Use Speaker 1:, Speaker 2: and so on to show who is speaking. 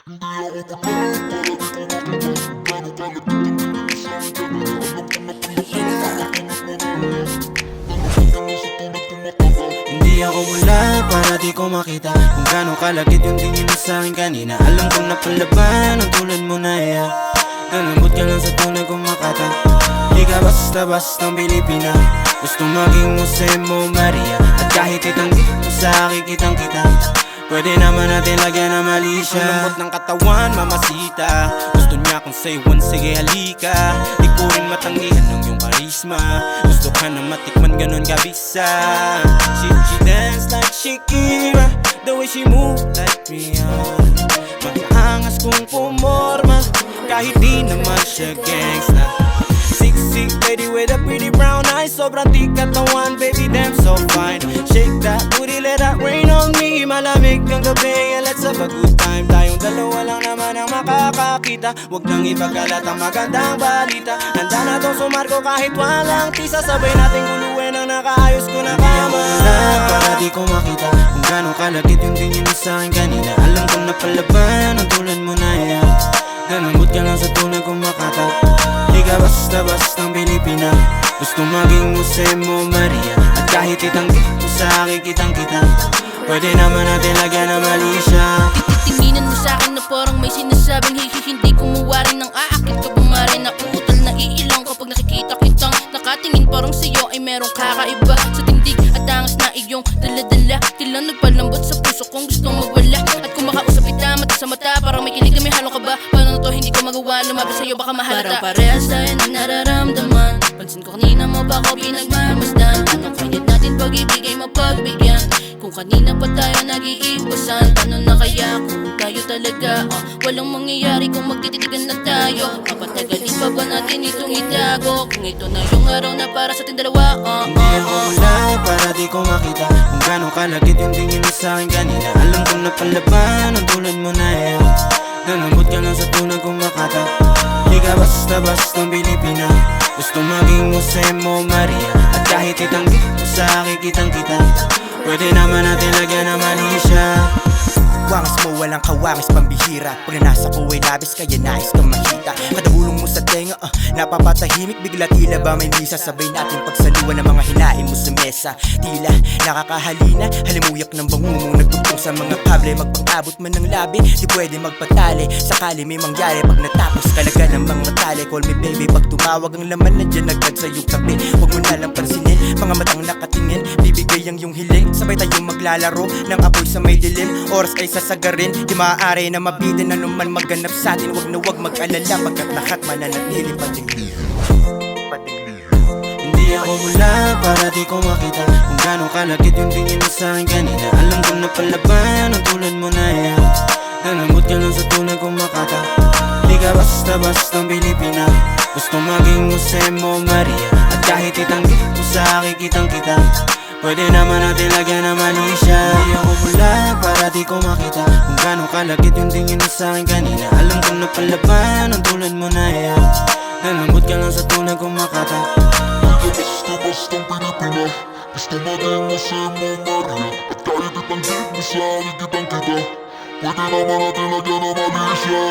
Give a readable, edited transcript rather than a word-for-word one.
Speaker 1: Hindi ako magkano para di ko makita kung gaano kalagit ang tingin mo sa'kin kanina. Alam ko na pala sa'yo na matulad mo na yan. Nalagyan na sa tulad kong mataba.
Speaker 2: Hindi ako wala para di ko makita kung gaano kalagit yung tingin mo sa'kin kanina. Alam ko na pala ba nang tulad mo na iya. Nalambot ka lang sa tunay kong makata. Di ka basta-bastang Pilipina. Gusto maging Jose mo Maria. At kahit itanggi mo sa akin kitang-kita, pwede naman natin lagyan ng mali siya. Ang lambot ng katawan, mamasita. Gusto niya kung say one, sige halika. Di ko rin matanggihan ng iyong karisma. Gusto ka na matikman, ganun kabisa. She dance like Shakira, the way she move like Rihanna. Mag-aangas kung pumorma, kahit di naman siya gangsta. Sick lady with a pretty brown eyes, sobrang thick katawan, baby damn so fine. Shake that booty, let that rain on me. Malamig ang gabi, yeah, let's have a good time. Tayong dalawa lang naman ang makakakita. Huwag nang ipagkalat ang magandang balita. Handa na tong sumarko kahit walang tisa. Sabay natin guluhin ang nakaayos ko na kama. Para di ko makita kung gaano kalagit yung tingin mo sa'kin kanina. Alam ko na pala ba nang tulad mo na yan. Nalambot ka lang sa tunay kong makata. Di ka basta-bastang Pilipina. Gusto maging Jose mo Maria. At kahit itanggi mo sa akin kitang-kita, pwede naman natin lagyan ng mali siya.
Speaker 3: Titinginan mo sa'kin na parang may sinasabing hindi kumuha rin ng aakit ka bumari. Nauutal na iilang kapag nakikita kitang nakatingin parang sa'yo ay merong kakaiba. Sa tindig at angas na iyong dala-dala, tila nagpalambot sa puso kong gustong mawala. At kung makausap kita mata sa mata, parang may kilig may halo ka ba? Paano na to hindi ko magawa, lumabas sa'yo baka mahalata. Parang parehas tayo na nararamdaman. Pansin ko kanina mo ba ako pinagmamasdan? Anong kayat natin pag-ibigay mapagbigyan? Kung kanina pa tayo nag-iiwasan, paano na kaya kung tayo talaga? Walang mangyayari kung magtititigan na tayo. Papatagalin pa ba natin itong itago? Kung ito na yung araw na para sa ating dalawa.
Speaker 2: Hindi ako wala para di ko makita kung gaano kalagit yung tingin mo sa'kin kanina. Alam ko na pala ba nang tulad mo na yan. Nalambot ka lang sa tunay kong makata. Di ka basta-bastang Pilipina. Gusto maging Jose mo Maria. At kahit itanggi mo sa akin kitang-kita, pwede naman natin lagyan ng mali siya.
Speaker 4: Wangas mo walang kawangis pambihira. Pag nasa ko ay labis kaya nais kang makita. Kada bulong mo sa tenga, napapatahimik. Bigla tila ba may misa. Sabay natin pagsaluan ng mga hinain mo sa mesa. Tila nakakahalina, halimuyak ng bangungo. Nagtugtong sa mga kable, magpang-abot man ng labi. Di pwede magpatali, sakali may mangyari. Pag natapos kalaga ng mga tali. Call me baby, pag tumawag ang laman nandiyan agad sa iyong tabi. Huwag mo na lang pansinin, mga matang nakatingin. Bibigay ang iyong hiling, sabay tayong maglalaro ng apoy sa may dilim. Oras ay sasagarin, di maaari na mabitin anuman maganap sa atin. Huwag na huwag mag-alala, pagkat lahat mananatili pating
Speaker 2: Hindi ako wala para di ko makita kung gaano kalagit yung tingin mo sa'kin kanina. Alam ko na pala ba nang tulad mo na yan. Nalambot ka lang sa tunay kong makata. Di ka basta-bastang Pilipina. Gusto maging Jose mo Maria. At kahit itanggi mo sa akin kitang-kita, pwede naman natin lagyan ng mali siya. Hindi ako wala para di ko makita kung gaano kalagit yung tingin mo sa'kin kanina. Alam ko na pala ba nang tulad mo na yan. Nalambot ka lang sa tunay kong makata.
Speaker 1: Di ka basta-bastang Pilipina. Gusto maging Jose mo Maria. At kahit itanggi mo sa akin kitang-kita, pwede naman natin lagyan ng mali siya.